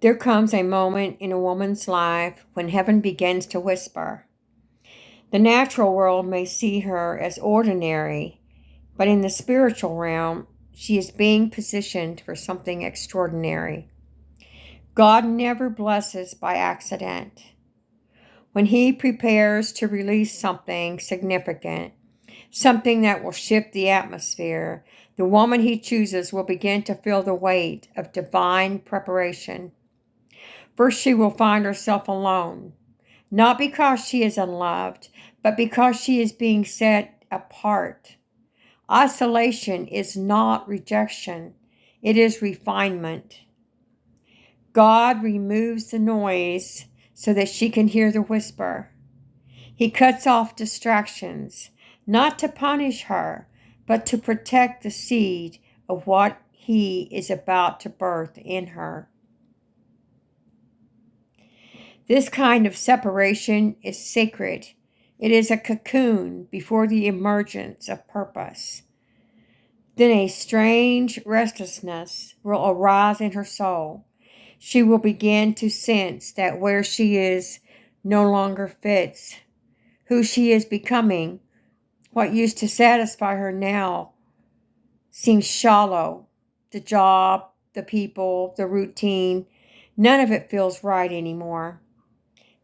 There comes a moment in a woman's life when heaven begins to whisper. The natural world may see her as ordinary, but in the spiritual realm, she is being positioned for something extraordinary. God never blesses by accident. When He prepares to release something significant, something that will shift the atmosphere, the woman He chooses will begin to feel the weight of divine preparation. First, she will find herself alone, not because she is unloved, but because she is being set apart. Isolation is not rejection, it is refinement. God removes the noise so that she can hear the whisper. He cuts off distractions, not to punish her, but to protect the seed of what He is about to birth in her. This kind of separation is sacred. It is a cocoon before the emergence of purpose. Then a strange restlessness will arise in her soul. She will begin to sense that where she is no longer fits. Who she is becoming, what used to satisfy her now, seems shallow. The job, the people, the routine, none of it feels right anymore.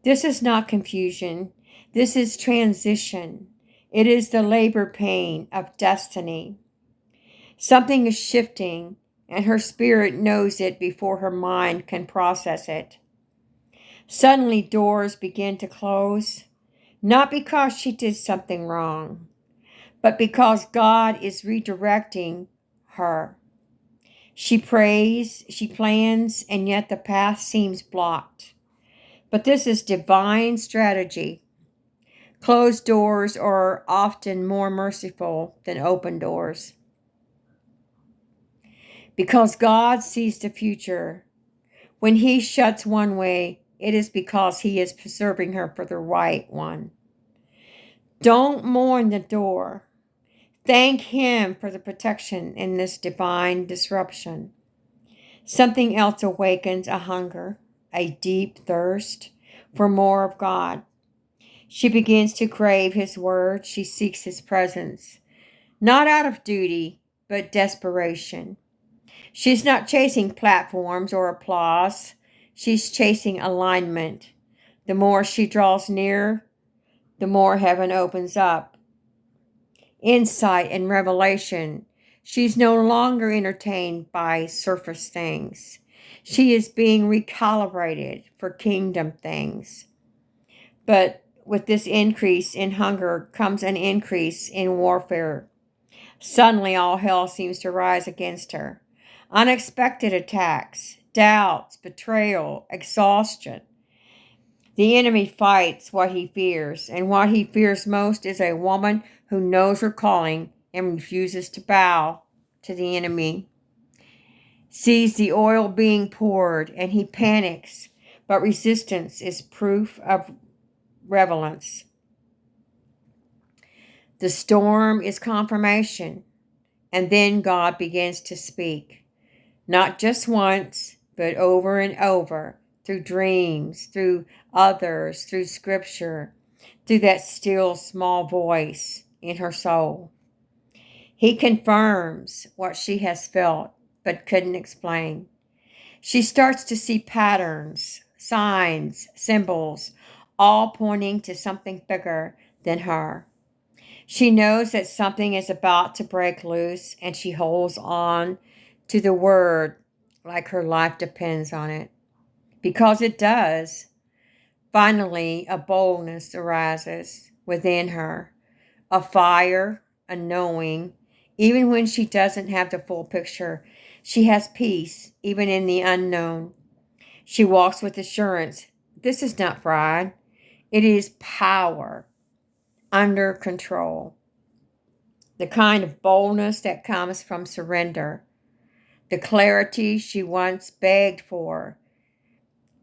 This is not confusion. This is transition. It is the labor pain of destiny. Something is shifting, and her spirit knows it before her mind can process it. Suddenly, doors begin to close, not because she did something wrong, but because God is redirecting her. She prays, she plans, and yet the path seems blocked. But this is divine strategy. Closed doors are often more merciful than open doors. Because God sees the future. When He shuts one way, it is because He is preserving her for the right one. Don't mourn the door. Thank Him for the protection in this divine disruption. Something else awakens a hunger, a deep thirst for more of God. She begins to crave His word. She seeks His presence, not out of duty, but desperation. She's not chasing platforms or applause. She's chasing alignment. The more she draws near, the more heaven opens up. Insight and revelation. She's no longer entertained by surface things. She is being recalibrated for kingdom things. But with this increase in hunger comes an increase in warfare. Suddenly, all hell seems to rise against her. Unexpected attacks, doubts, betrayal, exhaustion. The enemy fights what he fears, and what he fears most is a woman who knows her calling and refuses to bow to the enemy. Sees the oil being poured, and he panics, but resistance is proof of relevance. The storm is confirmation, and then God begins to speak. Not just once, but over and over, through dreams, through others, through scripture, through that still small voice in her soul. He confirms what she has felt but couldn't explain. She starts to see patterns, signs, symbols, all pointing to something bigger than her. She knows that something is about to break loose, and she holds on to the word like her life depends on it. Because it does. Finally, a boldness arises within her, a fire, a knowing. Even when she doesn't have the full picture, she has peace, even in the unknown. She walks with assurance. This is not pride, it is power under control. The kind of boldness that comes from surrender. The clarity she once begged for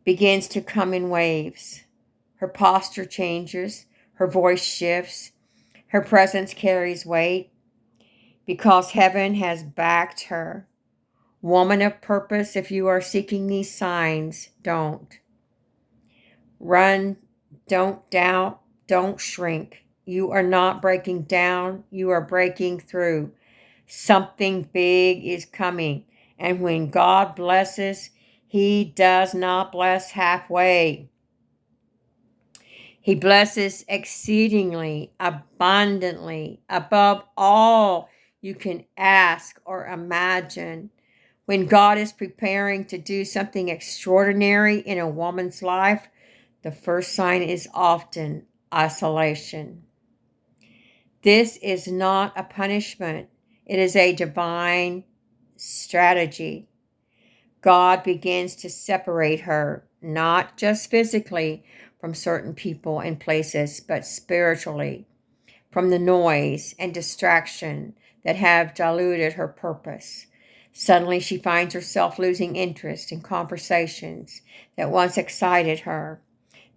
begins to come in waves. Her posture changes, her voice shifts, her presence carries weight because heaven has backed her. Woman of purpose, if you are seeking these signs, don't run, don't doubt, don't shrink. You are not breaking down, you are breaking through. Something big is coming. And when God blesses, He does not bless halfway. He blesses exceedingly, abundantly, above all you can ask or imagine. When God is preparing to do something extraordinary in a woman's life, the first sign is often isolation. This is not a punishment, it is a divine strategy. God begins to separate her, not just physically from certain people and places, but spiritually from the noise and distraction that have diluted her purpose. Suddenly, she finds herself losing interest in conversations that once excited her.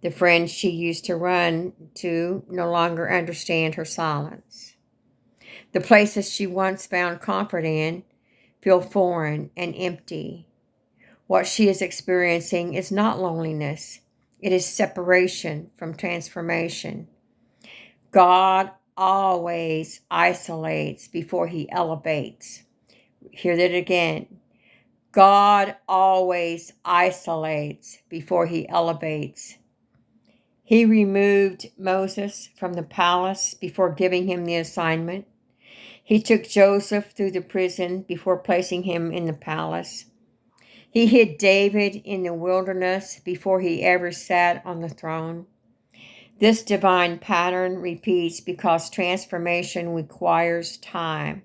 The friends she used to run to no longer understand her silence. The places she once found comfort in feel foreign and empty. What she is experiencing is not loneliness, it is separation from transformation. God always isolates before He elevates. Hear that again. God always isolates before He elevates. He removed Moses from the palace before giving him the assignment. He took Joseph through the prison before placing him in the palace. He hid David in the wilderness before he ever sat on the throne. This divine pattern repeats because transformation requires time.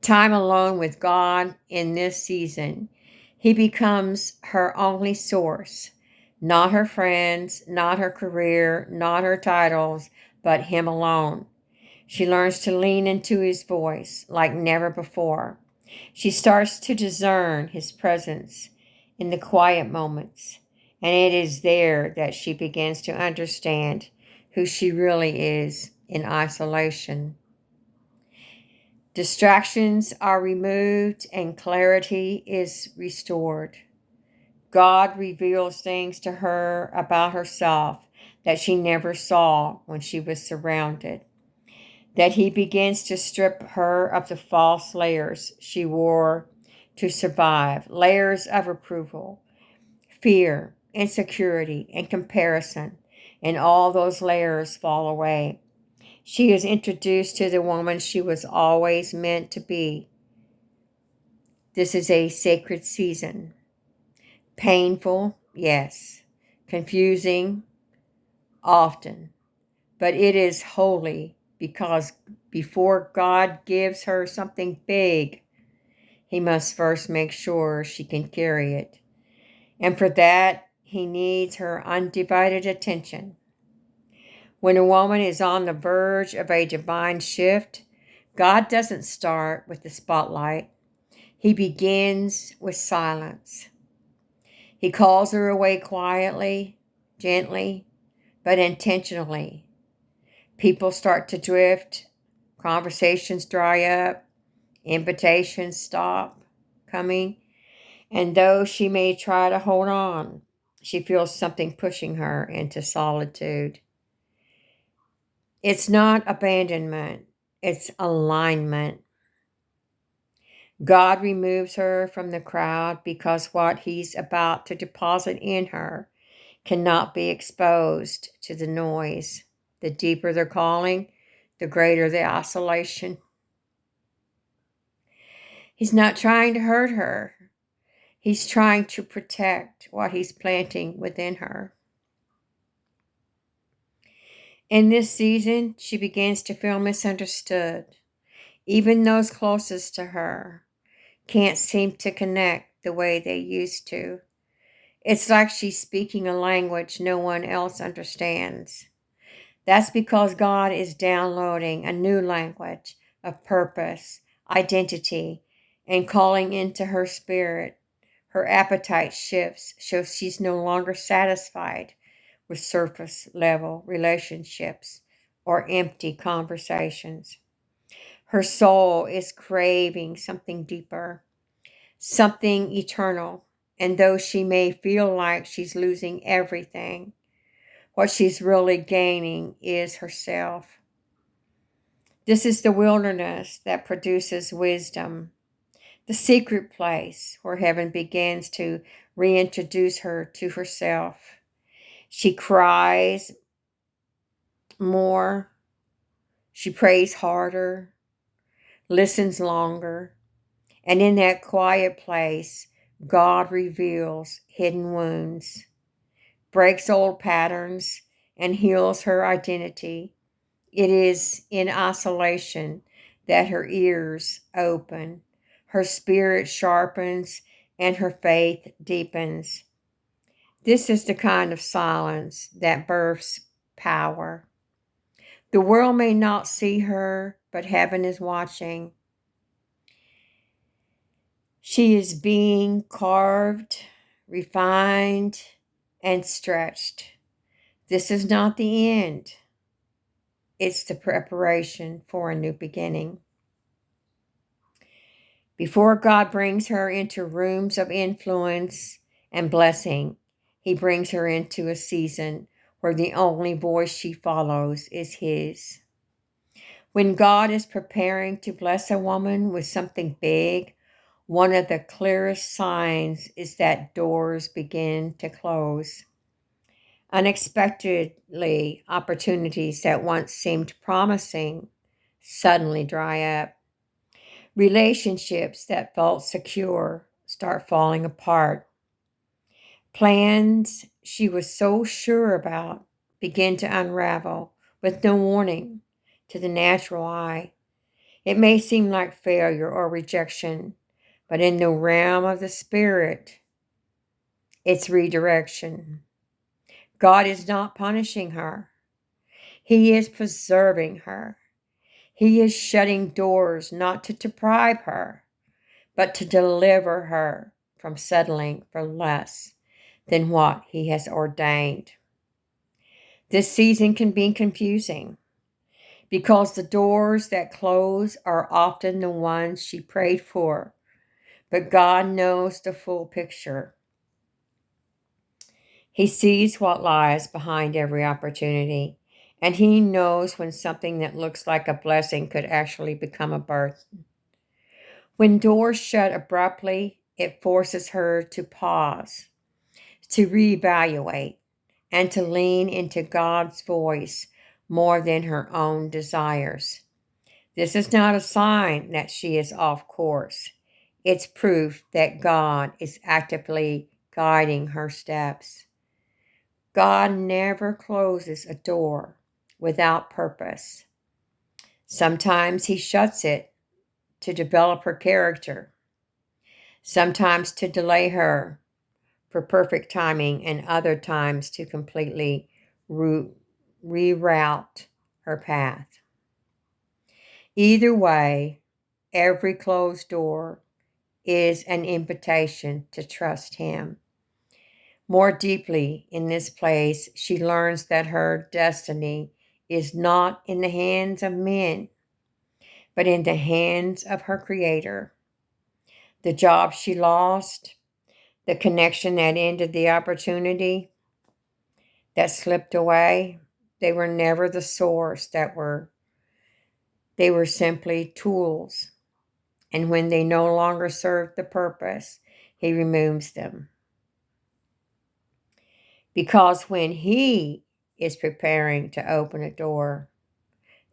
Time alone with God in this season. He becomes her only source, not her friends, not her career, not her titles, but Him alone. She learns to lean into His voice like never before. She starts to discern His presence in the quiet moments, and it is there that she begins to understand who she really is in isolation. Distractions are removed and clarity is restored. God reveals things to her about herself that she never saw when she was surrounded. That He begins to strip her of the false layers she wore to survive, layers of approval, fear, insecurity, and comparison, and all those layers fall away. She is introduced to the woman she was always meant to be. This is a sacred season. Painful, yes. Confusing, often. But it is holy because before God gives her something big, He must first make sure she can carry it. And for that, He needs her undivided attention. When a woman is on the verge of a divine shift, God doesn't start with the spotlight. He begins with silence. He calls her away quietly, gently, but intentionally. People start to drift, conversations dry up, invitations stop coming, and though she may try to hold on, she feels something pushing her into solitude. It's not abandonment, it's alignment. God removes her from the crowd because what He's about to deposit in her cannot be exposed to the noise. The deeper the calling, the greater the isolation. He's not trying to hurt her. He's trying to protect what He's planting within her. In this season, she begins to feel misunderstood. Even those closest to her can't seem to connect the way they used to. It's like she's speaking a language no one else understands. That's because God is downloading a new language of purpose, identity, and calling into her spirit. Her appetite shifts, so she's no longer satisfied with surface level relationships or empty conversations. Her soul is craving something deeper, something eternal. And though she may feel like she's losing everything, what she's really gaining is herself. This is the wilderness that produces wisdom, the secret place where heaven begins to reintroduce her to herself. She cries more, she prays harder, listens longer, and in that quiet place, God reveals hidden wounds, breaks old patterns, and heals her identity. It is in isolation that her ears open, her spirit sharpens, and her faith deepens. This is the kind of silence that births power. The world may not see her, but heaven is watching. She is being carved, refined, and stretched. This is not the end. It's the preparation for a new beginning. Before God brings her into rooms of influence and blessing, He brings her into a season where the only voice she follows is His. When God is preparing to bless a woman with something big, one of the clearest signs is that doors begin to close. Unexpectedly, opportunities that once seemed promising suddenly dry up. Relationships that felt secure start falling apart. Plans she was so sure about begin to unravel with no warning to the natural eye. It may seem like failure or rejection, but in the realm of the spirit, it's redirection. God is not punishing her. He is preserving her. He is shutting doors not to deprive her, but to deliver her from settling for less than what He has ordained. This season can be confusing because the doors that close are often the ones she prayed for, but God knows the full picture. He sees what lies behind every opportunity, and He knows when something that looks like a blessing could actually become a burden. When doors shut abruptly, it forces her to pause, to reevaluate, and to lean into God's voice more than her own desires. This is not a sign that she is off course. It's proof that God is actively guiding her steps. God never closes a door without purpose. Sometimes He shuts it to develop her character, sometimes to delay her for perfect timing, and other times to completely reroute her path. Either way, every closed door is an invitation to trust Him. More deeply in this place, she learns that her destiny is not in the hands of men, but in the hands of her Creator. The job she lost, the connection that ended, the opportunity that slipped away, they were never the source they were simply tools. And when they no longer served the purpose, He removes them. Because when He is preparing to open a door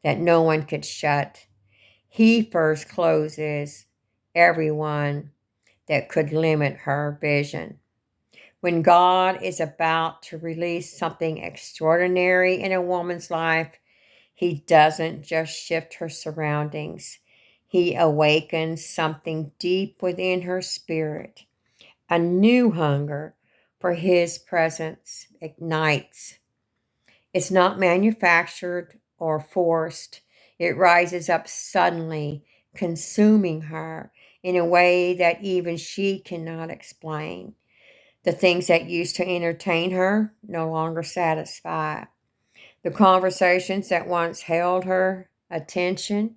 that no one could shut, He first closes everyone that could limit her vision. When God is about to release something extraordinary in a woman's life, He doesn't just shift her surroundings. He awakens something deep within her spirit. A new hunger for His presence ignites. It's not manufactured or forced. It rises up suddenly, consuming her in a way that even she cannot explain. The things that used to entertain her no longer satisfy. The conversations that once held her attention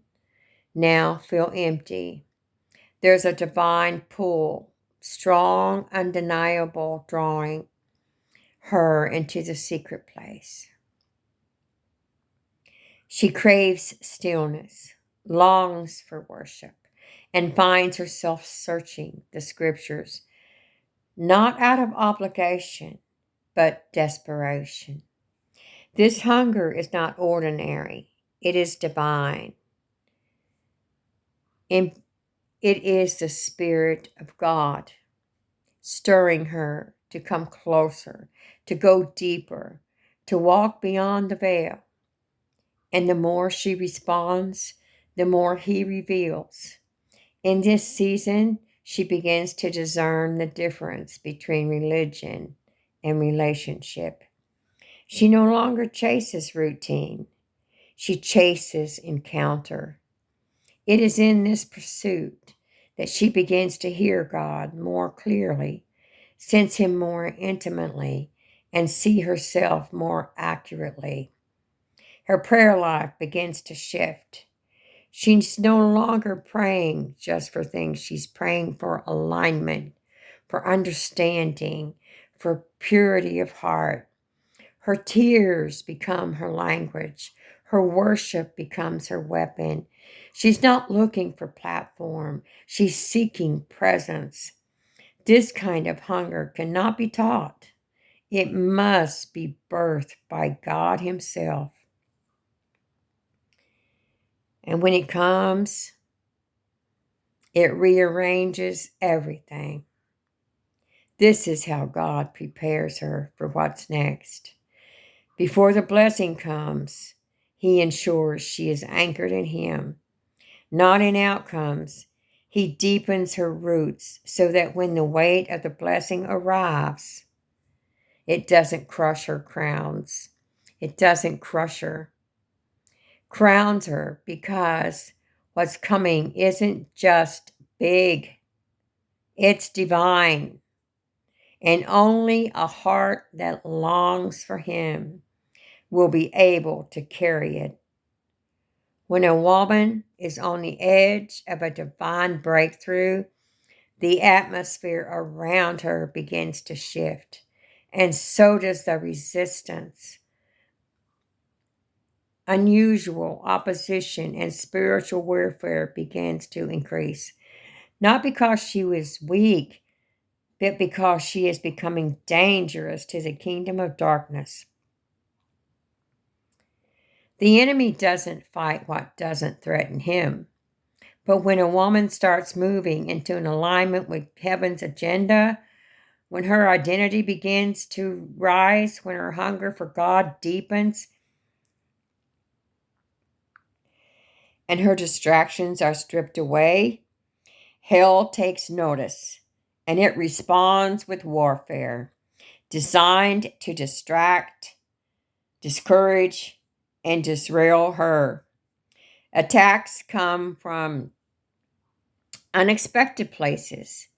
now feel empty. There's a divine pull, strong, undeniable, drawing her into the secret place. She craves stillness, longs for worship, and finds herself searching the scriptures, not out of obligation, but desperation. This hunger is not ordinary, it is divine. And it is the Spirit of God stirring her to come closer, to go deeper, to walk beyond the veil. And the more she responds, the more He reveals. In this season, she begins to discern the difference between religion and relationship. She no longer chases routine, she chases encounter. It is in this pursuit that she begins to hear God more clearly, sense Him more intimately, and see herself more accurately. Her prayer life begins to shift. She's no longer praying just for things. She's praying for alignment, for understanding, for purity of heart. Her tears become her language. Her worship becomes her weapon. She's not looking for platform. She's seeking presence. This kind of hunger cannot be taught. It must be birthed by God Himself. And when it comes, it rearranges everything. This is how God prepares her for what's next. Before the blessing comes, He ensures she is anchored in Him, not in outcomes. He deepens her roots so that when the weight of the blessing arrives, it doesn't crush her crowns. It doesn't crush her. Crowns her because what's coming isn't just big, it's divine. And only a heart that longs for Him will be able to carry it. When a woman is on the edge of a divine breakthrough, the atmosphere around her begins to shift, and so does the resistance. Unusual opposition and spiritual warfare begins to increase, not because she was weak, but because she is becoming dangerous to the kingdom of darkness. The enemy doesn't fight what doesn't threaten him. But when a woman starts moving into an alignment with heaven's agenda, when her identity begins to rise, when her hunger for God deepens, and her distractions are stripped away, hell takes notice and it responds with warfare designed to distract, discourage, and disrail her. Attacks come from unexpected places.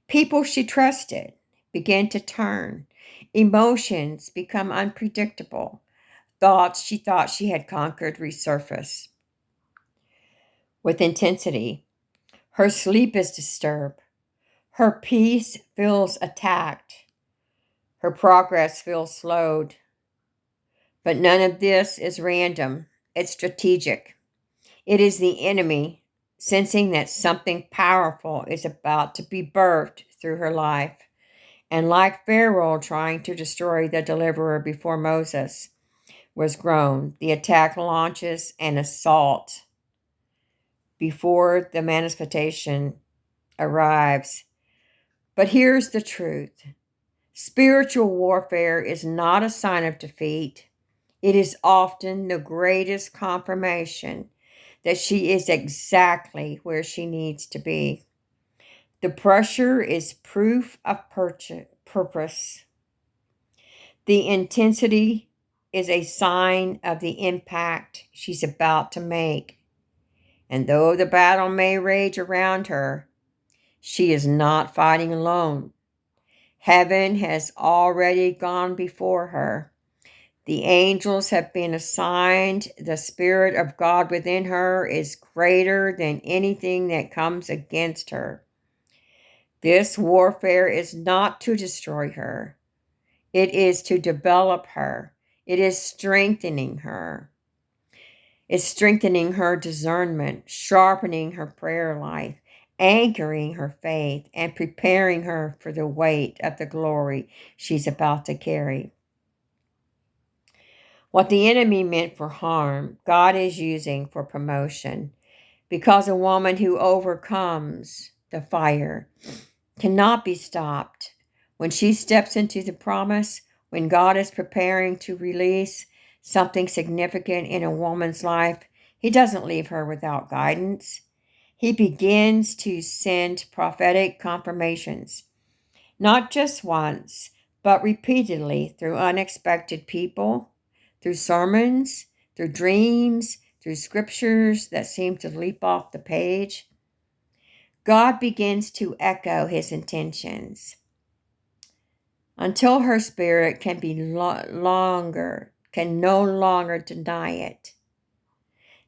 People she trusted began to turn. Emotions become unpredictable. Thoughts she thought she had conquered resurface with intensity. Her sleep is disturbed. Her peace feels attacked. Her progress feels slowed. But none of this is random. It's strategic. It is the enemy sensing that something powerful is about to be birthed through her life. And like Pharaoh trying to destroy the deliverer before Moses was grown, the attack launches an assault before the manifestation arrives. But here's the truth. Spiritual warfare is not a sign of defeat. It is often the greatest confirmation that she is exactly where she needs to be. The pressure is proof of purpose. The intensity is a sign of the impact she's about to make. And though the battle may rage around her, she is not fighting alone. Heaven has already gone before her. The angels have been assigned. The Spirit of God within her is greater than anything that comes against her. This warfare is not to destroy her. It is to develop her. It is strengthening her. It's strengthening her discernment, sharpening her prayer life, anchoring her faith, and preparing her for the weight of the glory she's about to carry. What the enemy meant for harm, God is using for promotion, because a woman who overcomes the fire cannot be stopped. When she steps into the promise, when God is preparing to release something significant in a woman's life, He doesn't leave her without guidance. He begins to send prophetic confirmations, not just once, but repeatedly through unexpected people, through sermons, through dreams, through scriptures that seem to leap off the page. God begins to echo His intentions until her spirit can no longer deny it.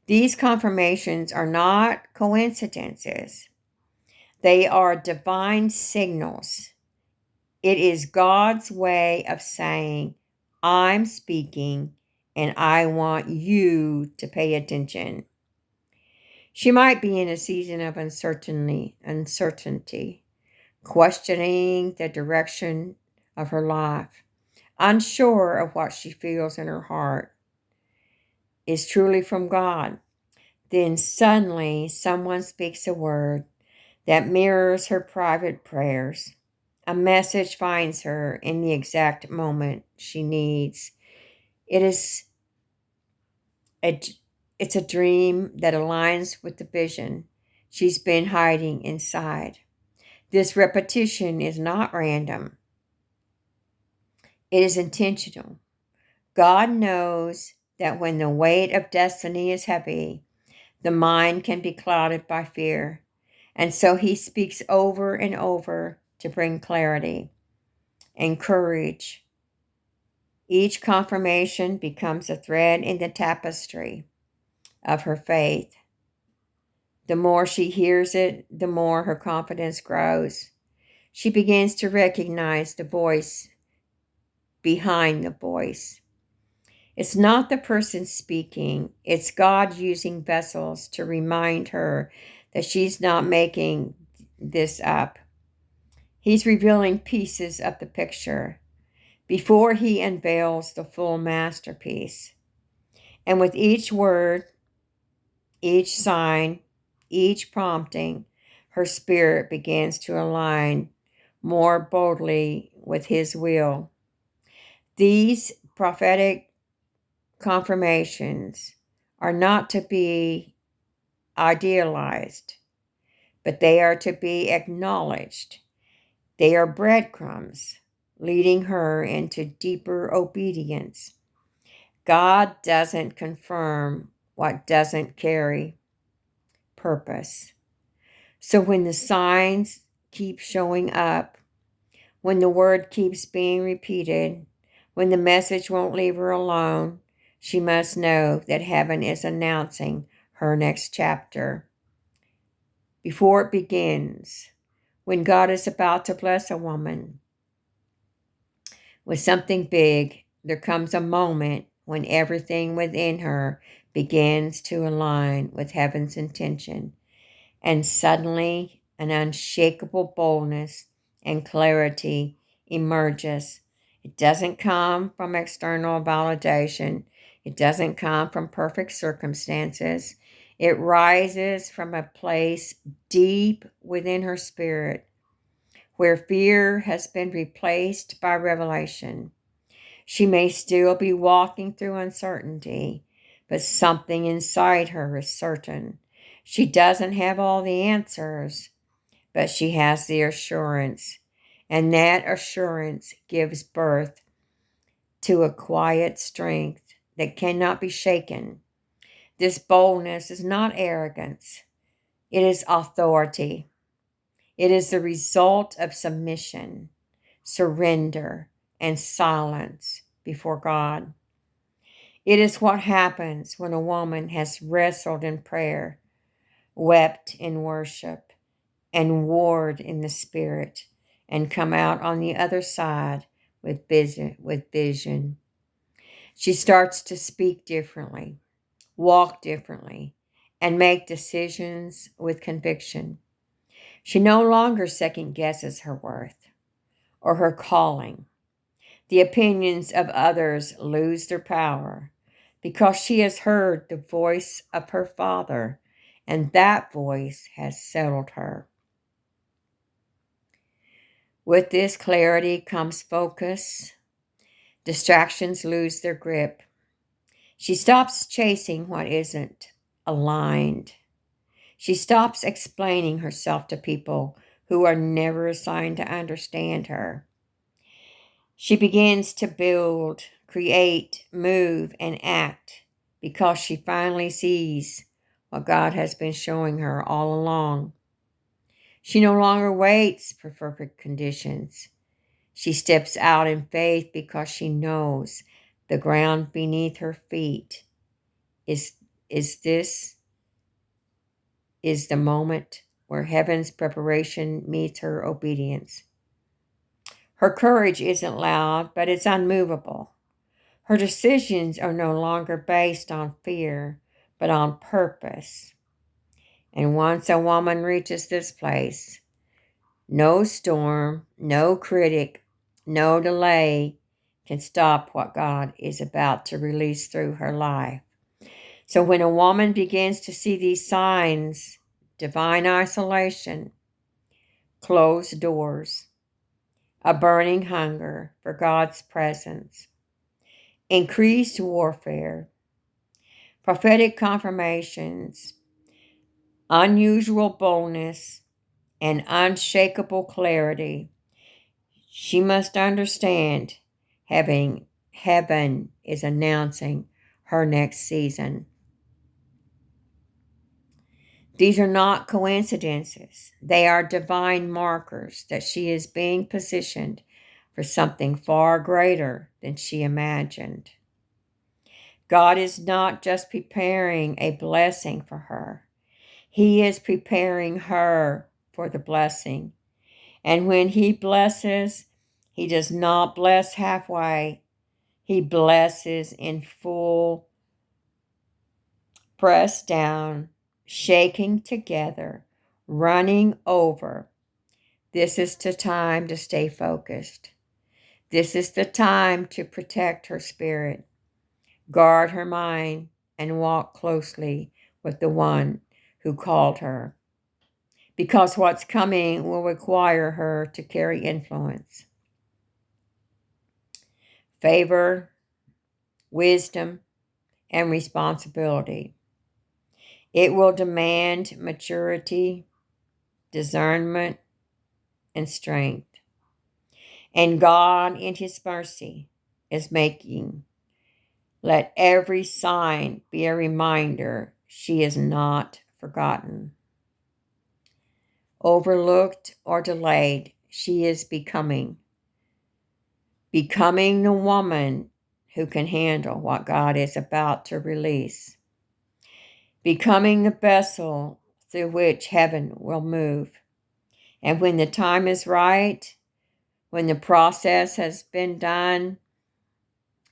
These confirmations are not coincidences. They are divine signals. It is God's way of saying, I'm speaking and I want you to pay attention. She might be in a season of uncertainty, questioning the direction of her life, unsure of what she feels in her heart is truly from God. Then suddenly someone speaks a word that mirrors her private prayers. A message finds her in the exact moment she needs. It's a dream that aligns with the vision she's been hiding inside. This repetition is not random. It is intentional. God knows that when the weight of destiny is heavy, the mind can be clouded by fear. And so He speaks over and over to bring clarity and courage. Each confirmation becomes a thread in the tapestry of her faith. The more she hears it, the more her confidence grows. She begins to recognize the voice behind the voice. It's not the person speaking, it's God using vessels to remind her that she's not making this up. He's revealing pieces of the picture before He unveils the full masterpiece. And with each word, each sign, each prompting, her spirit begins to align more boldly with His will. These prophetic confirmations are not to be idealized, but they are to be acknowledged. They are breadcrumbs leading her into deeper obedience. God doesn't confirm what doesn't carry purpose. So when the signs keep showing up, when the word keeps being repeated, when the message won't leave her alone, she must know that heaven is announcing her next chapter. Before it begins, when God is about to bless a woman with something big, there comes a moment when everything within her begins to align with heaven's intention. And suddenly, an unshakable boldness and clarity emerges. It doesn't come from external validation. It doesn't come from perfect circumstances. It rises from a place deep within her spirit, where fear has been replaced by revelation. She may still be walking through uncertainty, but something inside her is certain. She doesn't have all the answers, but she has the assurance. And that assurance gives birth to a quiet strength that cannot be shaken. This boldness is not arrogance, it is authority. It is the result of submission, surrender, and silence before God. It is what happens when a woman has wrestled in prayer, wept in worship, and warred in the spirit, and come out on the other side with vision. She starts to speak differently, walk differently, and make decisions with conviction. She no longer second guesses her worth or her calling. The opinions of others lose their power because she has heard the voice of her Father, and that voice has settled her. With this clarity comes focus. Distractions lose their grip. She stops chasing what isn't aligned. She stops explaining herself to people who are never assigned to understand her. She begins to build, create, move, and act because she finally sees what God has been showing her all along. She no longer waits for perfect conditions. She steps out in faith because she knows the ground beneath her feet is the moment where heaven's preparation meets her obedience. Her courage isn't loud, but it's unmovable. Her decisions are no longer based on fear, but on purpose. And once a woman reaches this place, no storm, no critic, no delay can stop what God is about to release through her life. So when a woman begins to see these signs, divine isolation, closed doors, a burning hunger for God's presence, increased warfare, prophetic confirmations, unusual boldness, and unshakable clarity, she must understand heaven is announcing her next season. These are not coincidences. They are divine markers that she is being positioned for something far greater than she imagined. God is not just preparing a blessing for her. He is preparing her for the blessing. And when He blesses, He does not bless halfway. He blesses in full, pressed down, shaking together, running over. This is the time to stay focused. This is the time to protect her spirit, guard her mind, and walk closely with the one who called her. Because what's coming will require her to carry influence, favor, wisdom, and responsibility. It will demand maturity, discernment, and strength. And God, in His mercy, is making. Let every sign be a reminder she is not forgotten. Overlooked or delayed, she is becoming the woman who can handle what God is about to release. Becoming the vessel through which heaven will move. And when the time is right, when the process has been done,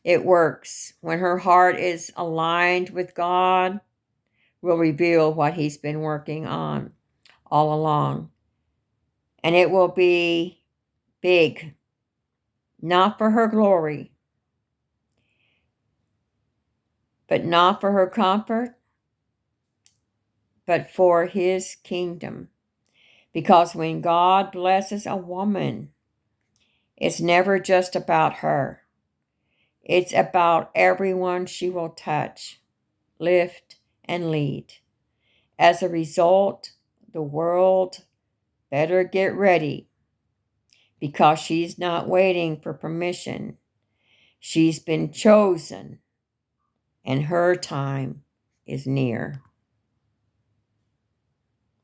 it works. When her heart is aligned with God, will reveal what He's been working on all along. And it will be big, not for her glory, but not for her comfort, but for His kingdom. Because when God blesses a woman, it's never just about her. It's about everyone she will touch, lift, and lead. As a result, the world better get ready because she's not waiting for permission. She's been chosen, and her time is near.